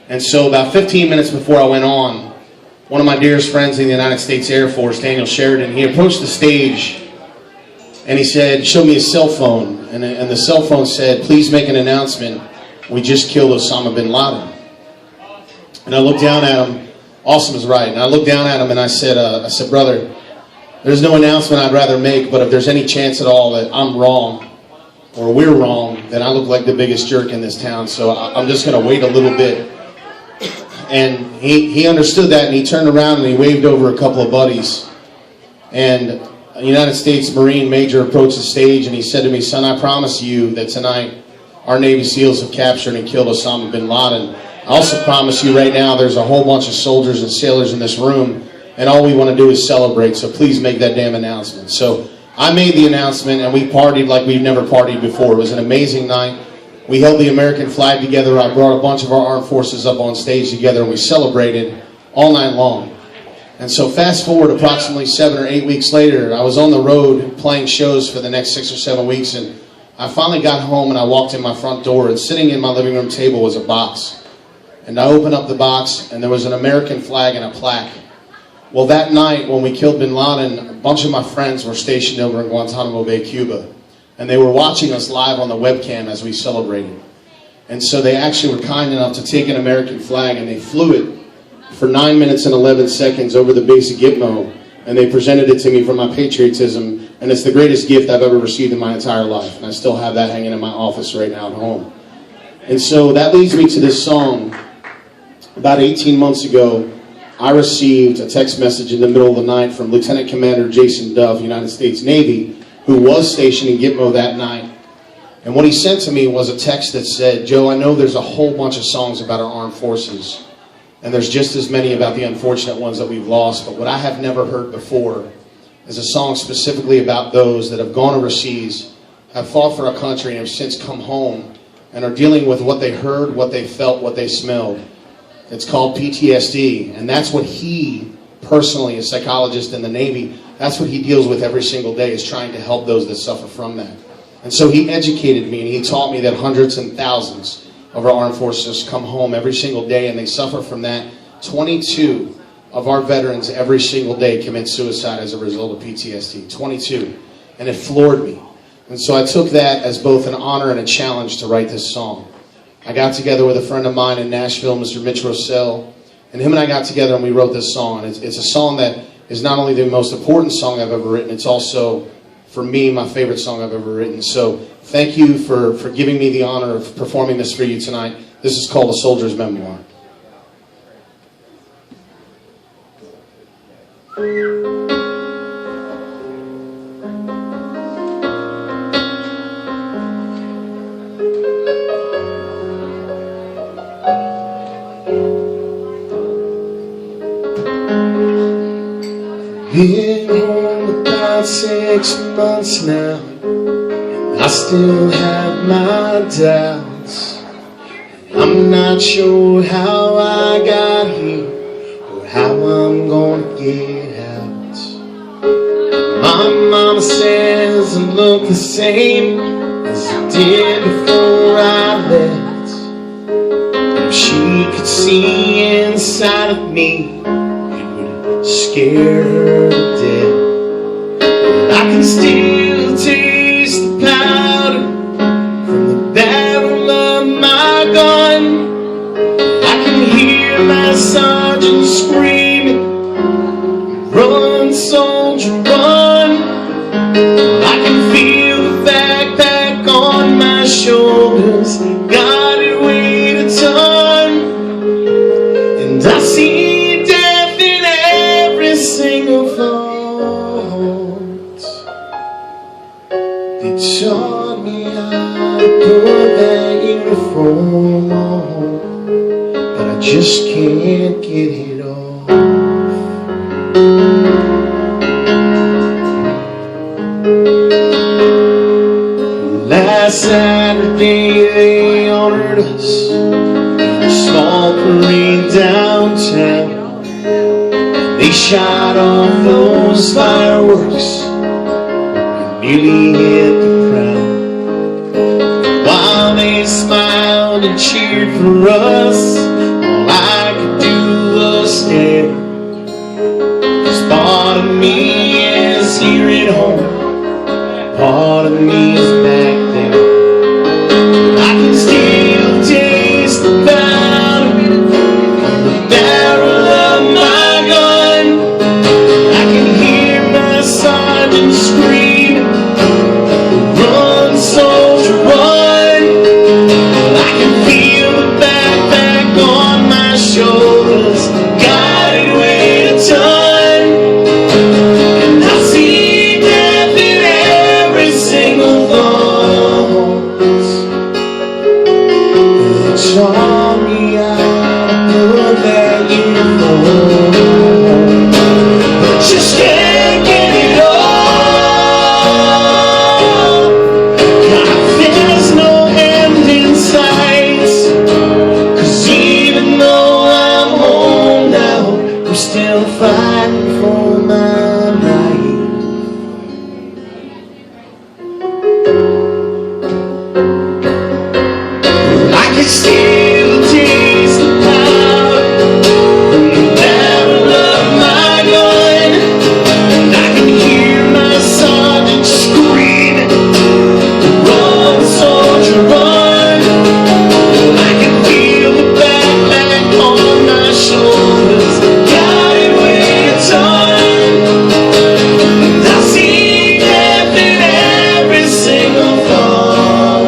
And so about 15 minutes before I went on, one of my dearest friends in the United States Air Force, Daniel Sheridan, he approached the stage and he said, showed me his cell phone, and the cell phone said, please make an announcement, we just killed Osama bin Laden. And I looked down at him, Awesome is right, and I looked down at him and I said, brother, there's no announcement I'd rather make, but if there's any chance at all that I'm wrong, or we're wrong, then I look like the biggest jerk in this town, so I'm just going to wait a little bit. And he understood that, and he turned around and he waved over a couple of buddies. And a United States Marine major approached the stage and he said to me, son, I promise you that tonight our Navy SEALs have captured and killed Osama bin Laden. I also promise you right now there's a whole bunch of soldiers and sailors in this room, and all we want to do is celebrate, so please make that damn announcement. So I made the announcement, and we partied like we've never partied before. It was an amazing night. We held the American flag together. I brought a bunch of our armed forces up on stage together, and we celebrated all night long. And so fast forward approximately 7 or 8 weeks later, I was on the road playing shows for the next 6 or 7 weeks, and I finally got home and I walked in my front door, and sitting in my living room table was a box. And I opened up the box, and there was an American flag and a plaque. Well, that night when we killed bin Laden, a bunch of my friends were stationed over in Guantanamo Bay, Cuba. And they were watching us live on the webcam as we celebrated. And so they actually were kind enough to take an American flag and they flew it for 9 minutes and 11 seconds over the base of Gitmo. And they presented it to me for my patriotism. And it's the greatest gift I've ever received in my entire life. And I still have that hanging in my office right now at home. And so that leads me to this song. About 18 months ago, I received a text message in the middle of the night from Lieutenant Commander Jason Dove, United States Navy, who was stationed in Gitmo that night. And what he sent to me was a text that said, Joe, I know there's a whole bunch of songs about our armed forces, and there's just as many about the unfortunate ones that we've lost, but what I have never heard before is a song specifically about those that have gone overseas, have fought for our country, and have since come home, and are dealing with what they heard, what they felt, what they smelled. It's called PTSD, and that's what he personally, a psychologist in the Navy, that's what he deals with every single day, is trying to help those that suffer from that. And so he educated me, and he taught me that hundreds and thousands of our armed forces come home every single day, and they suffer from that. 22 of our veterans every single day commit suicide as a result of PTSD. 22. And it floored me. And so I took that as both an honor and a challenge to write this song. I got together with a friend of mine in Nashville, Mr. Mitch Rossell, and him and I got together and we wrote this song. And it's a song that is not only the most important song I've ever written, it's also, for me, my favorite song I've ever written. So thank you for giving me the honor of performing this for you tonight. This is called A Soldier's Memoir. Been home about 6 months now, and I still have my doubts. I'm not sure how I got here, or how I'm gonna get out. My mama says I look the same as I did before I left. If she could see inside of me, scare her to death. But I can still taste the powder from the barrel of my gun. I can hear my sergeant screaming, run, soldier, run. I can feel the backpack on my shoulders, got it weighed a ton. And I see single thought. They taught me how to put that uniform on, but I just can't get it off. Last Saturday they honored us in a small parade downtown. They shot off those fireworks and nearly hit the crowd. While they smiled and cheered for us, all is here at home. Part of me is back there. I can still taste the powder from the barrel of my gun. I can hear my sergeant scream, run, soldier, run. I can feel the backpack on my shoulders, guided way to turn. And I see death in every single thought that saw me out of that uniform. But just can't get it all. God, there's no end in sight. 'Cause even though I'm home now, I'm still fighting for my life. I can still taste the powder from the barrel of my gun. And I can hear my sergeant screaming, run, soldier, run. I can feel the backpack on my shoulders, guided way to turn. And I see death in every single thought.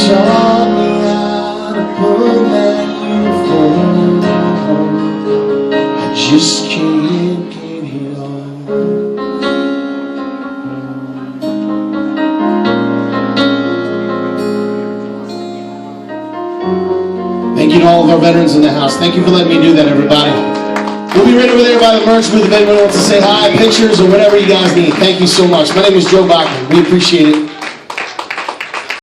Saw me out of put that uniform. I just can't get it all. Thank you to all of our veterans in the house. Thank you for letting me do that, everybody. We'll be right over there by the merch booth if anyone wants to say hi, pictures, or whatever you guys need. Thank you so much. My name is Joe Bachman. We appreciate it.